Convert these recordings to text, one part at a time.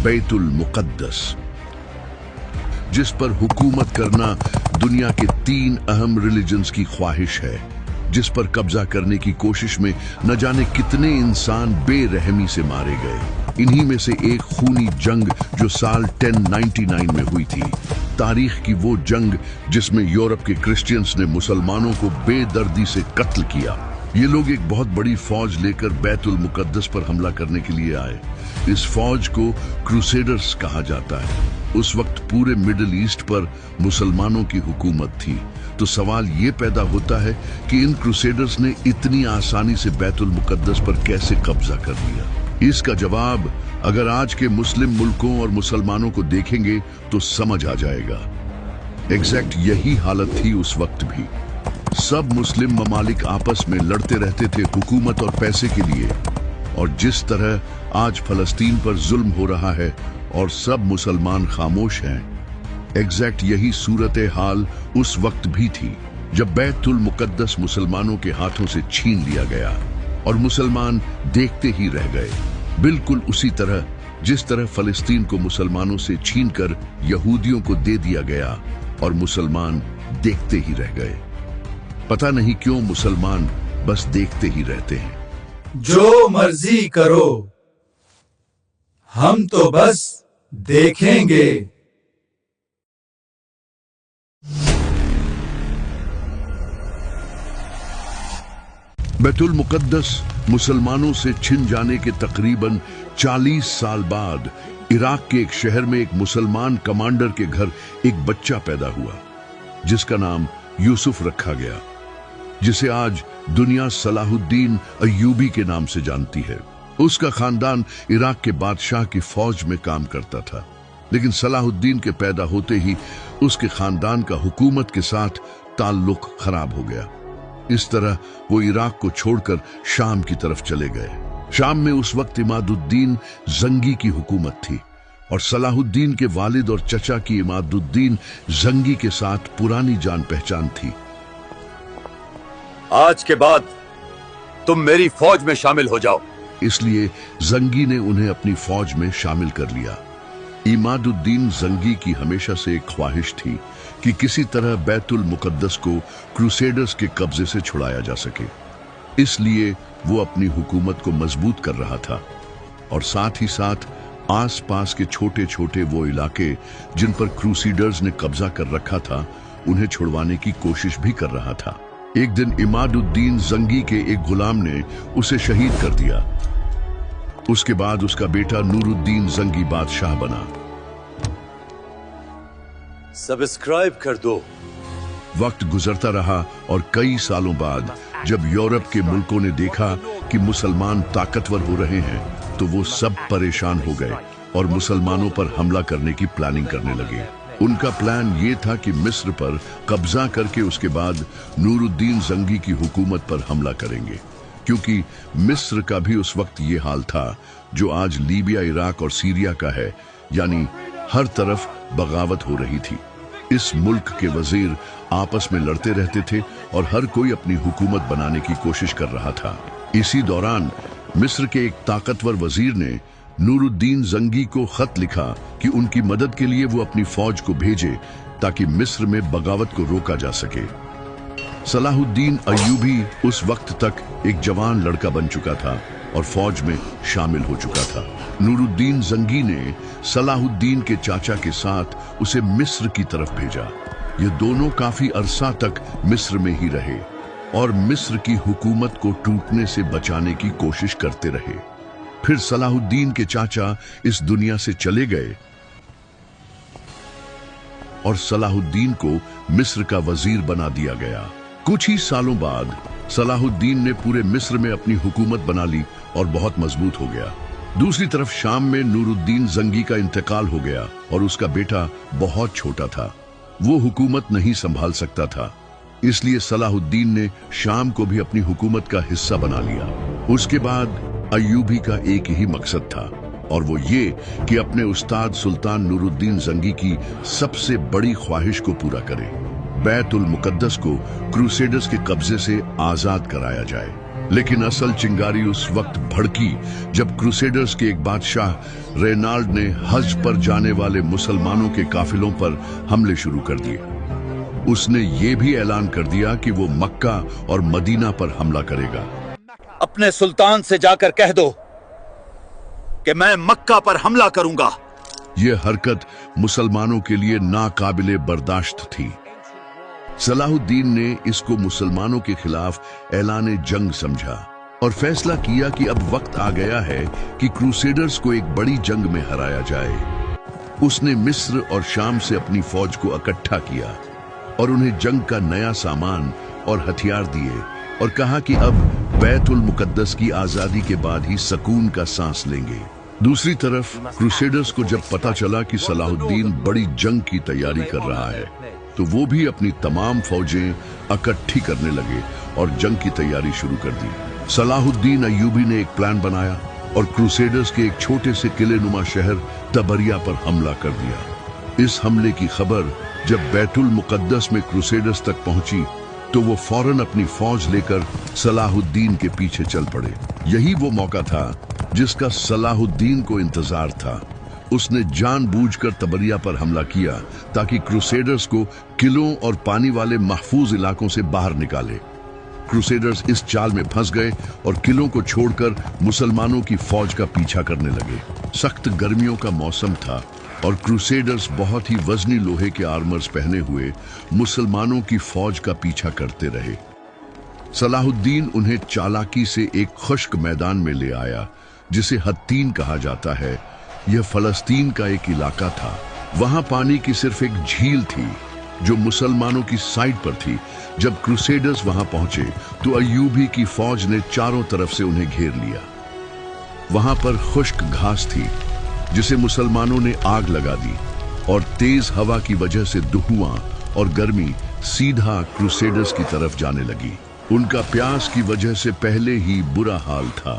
बैतुल मुकद्दस, जिस पर हुकूमत करना दुनिया के 3 अहम रिलीजन्स की ख्वाहिश है, जिस पर कब्जा करने की कोशिश में न जाने कितने इंसान बेरहमी से मारे गए। इन्हीं में से एक खूनी जंग जो साल 1099 में हुई थी, तारीख की वो जंग जिसमें यूरोप के क्रिश्चियंस ने मुसलमानों को बेदर्दी से कत्ल किया। ये लोग एक बहुत बड़ी फौज लेकर बैतुल मुकद्दस पर हमला करने के लिए आए। इस फौज को क्रूसेडर्स कहा जाता है। उस वक्त पूरे मिडिल ईस्ट पर मुसलमानों की हुकूमत थी। तो सवाल ये पैदा होता है कि इन क्रूसेडर्स ने इतनी आसानी से बैतुल मुकद्दस पर कैसे कब्जा कर लिया। इसका जवाब अगर आज के मुस्लिम मुल्कों और मुसलमानों को देखेंगे तो समझ आ जाएगा। एग्जैक्ट यही हालत थी उस वक्त भी। सब मुस्लिम ममालिक आपस में लड़ते रहते थे हुकूमत और पैसे के लिए, और जिस तरह आज फलस्तीन पर जुल्म हो रहा है और सब मुसलमान खामोश हैं, एग्जैक्ट यही सूरत हाल उस वक्त भी थी जब बैतुल मुकद्दस मुसलमानों के हाथों से छीन लिया गया और मुसलमान देखते ही रह गए। बिल्कुल उसी तरह जिस तरह फलस्तीन को मुसलमानों से छीनकर यहूदियों को दे दिया गया और मुसलमान देखते ही रह गए। पता नहीं क्यों मुसलमान बस देखते ही रहते हैं। जो मर्जी करो, हम तो बस देखेंगे। बैतुल मुकद्दस मुसलमानों से छिन जाने के तकरीबन 40 साल बाद इराक के एक शहर में एक मुसलमान कमांडर के घर एक बच्चा पैदा हुआ जिसका नाम यूसुफ रखा गया, जिसे आज दुनिया सलाहुद्दीन अय्यूबी के नाम से जानती है। उसका खानदान इराक के बादशाह की फौज में काम करता था, लेकिन सलाहुद्दीन के पैदा होते ही उसके खानदान का हुकूमत के साथ ताल्लुक खराब हो गया। इस तरह वो इराक को छोड़कर शाम की तरफ चले गए। शाम में उस वक्त इमादुद्दीन जंगी की हुकूमत थी और सलाहुद्दीन के वालिद और चचा की इमादुद्दीन जंगी के साथ पुरानी जान पहचान थी। आज के बाद तुम मेरी फौज में शामिल हो जाओ। इसलिए जंगी ने उन्हें अपनी फौज में शामिल कर लिया। इमादुद्दीन जंगी की हमेशा से एक ख्वाहिश थी कि किसी तरह बैतुल मुकद्दस को क्रूसेडर्स के कब्जे से छुड़ाया जा सके। इसलिए वो अपनी हुकूमत को मजबूत कर रहा था और साथ ही साथ आसपास के छोटे छोटे वो इलाके जिन पर क्रूसेडर्स ने कब्जा कर रखा था, उन्हें छुड़वाने की कोशिश भी कर रहा था। एक दिन इमादुद्दीन जंगी के एक गुलाम ने उसे शहीद कर दिया। उसके बाद उसका बेटा नूरुद्दीन जंगी बादशाह बना। सब्सक्राइब कर दो। वक्त गुजरता रहा और कई सालों बाद जब यूरोप के मुल्कों ने देखा कि मुसलमान ताकतवर हो रहे हैं, तो वो सब परेशान हो गए और मुसलमानों पर हमला करने की प्लानिंग करने लगे। उनका प्लान ये था कि मिस्र पर कब्जा करके उसके बाद नूरुद्दीन जंगी की हुकूमत पर हमला करेंगे, क्योंकि मिस्र का भी उस वक्त ये हाल था जो आज लीबिया, इराक और सीरिया का है, यानी हर तरफ बगावत हो रही थी। इस मुल्क के वजीर आपस में लड़ते रहते थे और हर कोई अपनी हुकूमत बनाने की कोशिश कर रहा था। इसी दौरान मिस्र के एक ताकतवर वजीर ने नूरुद्दीन जंगी को खत लिखा कि उनकी मदद के लिए वो अपनी फौज को भेजे ताकि मिस्र में बगावत को रोका जा सके। सलाहुद्दीन अय्यूबी उस वक्त तक एक जवान लड़का बन चुका था और फौज में शामिल हो चुका था। नूरुद्दीन जंगी ने सलाहुद्दीन के चाचा के साथ उसे मिस्र की तरफ भेजा। ये दोनों काफी अरसा तक मिस्र में ही रहे और मिस्र की हुकूमत को टूटने से बचाने की कोशिश करते रहे। फिर सलाहुद्दीन के चाचा इस दुनिया से चले गए और सलाहुद्दीन को मिस्र का वजीर बना दिया गया। कुछ ही सालों बाद सलाहुद्दीन ने पूरे मिस्र में अपनी हुकूमत बना ली और बहुत मजबूत हो गया। दूसरी तरफ शाम में नूरुद्दीन जंगी का इंतकाल हो गया और उसका बेटा बहुत छोटा था, वो हुकूमत नहीं संभाल सकता था। इसलिए सलाहुद्दीन ने शाम को भी अपनी हुकूमत का हिस्सा बना लिया। उसके बाद अय्यूबी का एक ही मकसद था और वो ये कि अपने उस्ताद सुल्तान नूरुद्दीन जंगी की सबसे बड़ी ख्वाहिश को पूरा करे। बैतुल मुकद्दस को क्रूसेडर्स के कब्जे से आजाद कराया जाए। लेकिन असल चिंगारी उस वक्त भड़की जब क्रूसेडर्स के एक बादशाह रेनाल्ड ने हज पर जाने वाले मुसलमानों के काफिलों पर हमले शुरू कर दिए। उसने ये भी ऐलान कर दिया कि वो मक्का और मदीना पर हमला करेगा। अपने सुल्तान से जाकर कह दो कि मैं मक्का पर हमला करूंगा। यह हरकत मुसलमानों के लिए नाकाबिले बर्दाश्त थी। सलाहुद्दीन ने इसको मुसलमानों के खिलाफ ऐलान जंग समझा और फैसला किया कि अब वक्त आ गया है कि क्रूसेडर्स को एक बड़ी जंग में हराया जाए। उसने मिस्र और शाम से अपनी फौज को इकट्ठा किया और उन्हें जंग का नया सामान और हथियार दिए और कहा कि अब बैतुल मुकद्दस की आजादी के बाद ही सुकून का सांस लेंगे। दूसरी तरफ क्रूसेडर्स को जब पता चला कि सलाहुद्दीन बड़ी जंग की तैयारी कर रहा है तो वो भी अपनी तमाम फौजें इकट्ठी करने लगे और जंग की तैयारी शुरू कर दी। सलाहुद्दीन अय्यूबी ने एक प्लान बनाया और क्रूसेडर्स के एक छोटे से किले नुमा शहर तबरिया पर हमला कर दिया। इस हमले की खबर जब बैतुल मुकद्दस में क्रूसेडर्स तक पहुंची तो वो फौरन अपनी फौज लेकर सलाहुद्दीन के पीछे चल पड़े। यही वो मौका था जिसका सलाहुद्दीन को इंतजार था। उसने जानबूझकर तबरिया पर हमला किया ताकि क्रूसेडर्स को किलों और पानी वाले महफूज इलाकों से बाहर निकाले। क्रूसेडर्स इस चाल में फंस गए और किलों को छोड़कर मुसलमानों की फौज का पीछा करने लगे। सख्त गर्मियों का मौसम था और क्रूसेडर्स बहुत ही वजनी लोहे के आर्मर्स पहने हुए मुसलमानों की फौज का पीछा करते रहे। सलाहुद्दीन उन्हें चालाकी से एक खुश्क मैदान में ले आया जिसे हत्तीन कहा जाता है। यह फलस्तीन का एक इलाका था। वहां पानी की सिर्फ एक झील थी जो मुसलमानों की साइड पर थी। जब क्रूसेडर्स वहां पहुंचे तो अय्यूबी की फौज ने चारों तरफ से उन्हें घेर लिया। वहां पर खुश्क घास थी जिसे मुसलमानों ने आग लगा दी और तेज हवा की वजह से धुआं और गर्मी सीधा क्रूसेडर्स की तरफ जाने लगी। उनका प्यास की वजह से पहले ही बुरा हाल था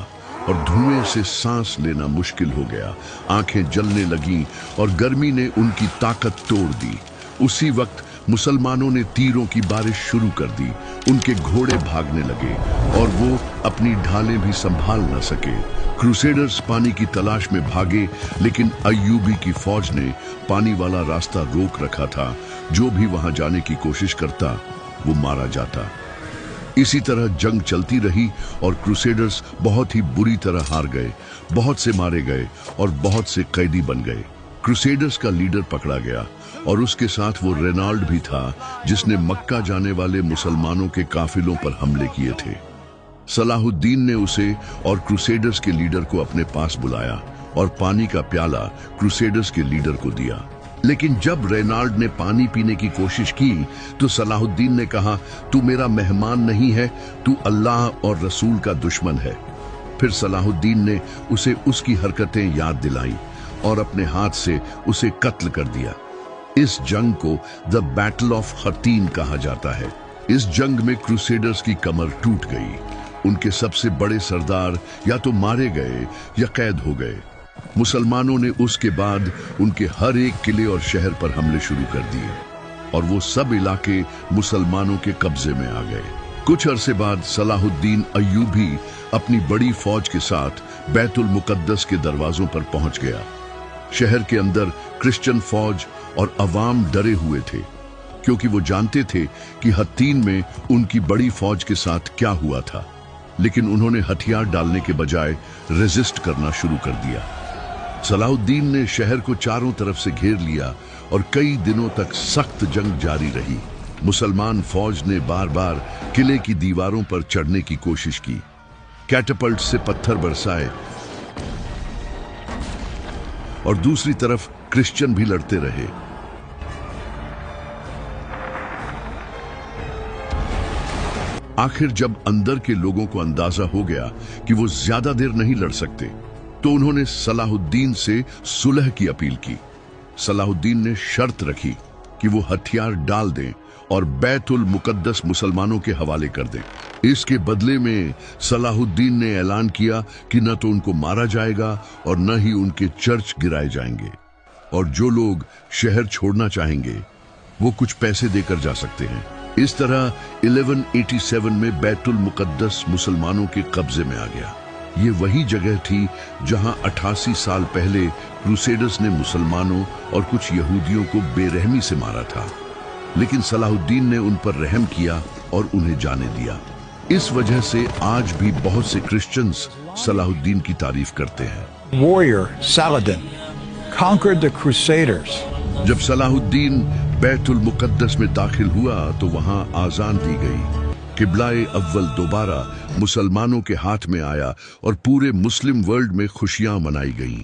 और धुएं से सांस लेना मुश्किल हो गया। आंखें जलने लगीं और गर्मी ने उनकी ताकत तोड़ दी। उसी वक्त मुसलमानों ने तीरों की बारिश शुरू कर दी। उनके घोड़े भागने लगे और वो अपनी ढालें भी संभाल न सके। क्रूसेडर्स पानी की तलाश में भागे लेकिन अय्यूबी की फौज ने पानी वाला रास्ता रोक रखा था। जो भी वहां जाने की कोशिश करता वो मारा जाता। इसी तरह जंग चलती रही और क्रूसेडर्स बहुत ही बुरी तरह हार गए। बहुत से मारे गए और बहुत से कैदी बन गए। क्रूसेडर्स का लीडर पकड़ा गया और उसके साथ वो रेनाल्ड भी था जिसने मक्का जाने वाले मुसलमानों के काफिलों पर हमले किए थे। सलाहुद्दीन ने उसे और क्रूसेडर्स के लीडर को अपने पास बुलाया और पानी का प्याला क्रूसेडर्स के लीडर को दिया। लेकिन जब रेनाल्ड ने पानी पीने की कोशिश की तो सलाहुद्दीन ने कहा, तू मेरा मेहमान नहीं है, तू अल्लाह और रसूल का दुश्मन है। फिर सलाहुद्दीन ने उसे उसकी हरकतें याद दिलाई और अपने हाथ से उसे कत्ल कर दिया। इस जंग को द बैटल ऑफ हत्तीन कहा जाता है। इस जंग में क्रूसेडर्स की कमर टूट गई। उनके सबसे बड़े सरदार या तो मारे गए या कैद हो गए। मुसलमानों ने उसके बाद उनके हर एक किले और शहर पर हमले शुरू कर दिए और वो सब इलाके मुसलमानों के कब्जे में आ गए। कुछ अरसे बाद सलाहुद्दीन अय्यूबी अपनी बड़ी फौज के साथ बैतुल मुकद्दस के दरवाजों पर पहुंच गया। शहर के अंदर क्रिश्चियन फौज और अवाम डरे हुए थे क्योंकि वो जानते थे कि हत्तीन में उनकी बड़ी फौज के साथ क्या हुआ था। लेकिन उन्होंने हथियार डालने के बजाय रेजिस्ट करना शुरू कर दिया। सलाहुद्दीन ने शहर को चारों तरफ से घेर लिया और कई दिनों तक सख्त जंग जारी रही। मुसलमान फौज ने बार बार किले की दीवारों पर चढ़ने की कोशिश की, कैटapult से पत्थर बरसाए और दूसरी तरफ क्रिश्चियन भी लड़ते रहे। आखिर जब अंदर के लोगों को अंदाजा हो गया कि वो ज्यादा देर नहीं लड़ सकते तो उन्होंने सलाहुद्दीन से सुलह की अपील की। सलाहुद्दीन ने शर्त रखी कि वो हथियार डाल दें और बैतुल मुकद्दस मुसलमानों के हवाले कर दें। इसके बदले में सलाहुद्दीन ने ऐलान किया कि न तो उनको मारा जाएगा और न ही उनके चर्च गिराए जाएंगे और जो लोग शहर छोड़ना चाहेंगे वो कुछ पैसे देकर जा सकते हैं। इस तरह 1187 में बैतुल मुकद्दस मुसलमानों के कब्जे में आ गया। ये वही जगह थी जहां 88 साल पहले क्रूसेडर्स ने मुसलमानों और कुछ यहूदियों को बेरहमी से मारा था, लेकिन सलाहुद्दीन ने उन पर रहम किया और उन्हें जाने दिया। इस वजह से आज भी बहुत से क्रिश्चियंस सलाहुद्दीन की तारीफ करते हैं। Warrior Saladin conquered the Crusaders. जब सलाहुद्दीन बैतुल मुकद्दस में दाखिल हुआ तो वहां आजान दी गई। किबलाए अव्वल दोबारा मुसलमानों के हाथ में आया और पूरे मुस्लिम वर्ल्ड में खुशियां मनाई गईं।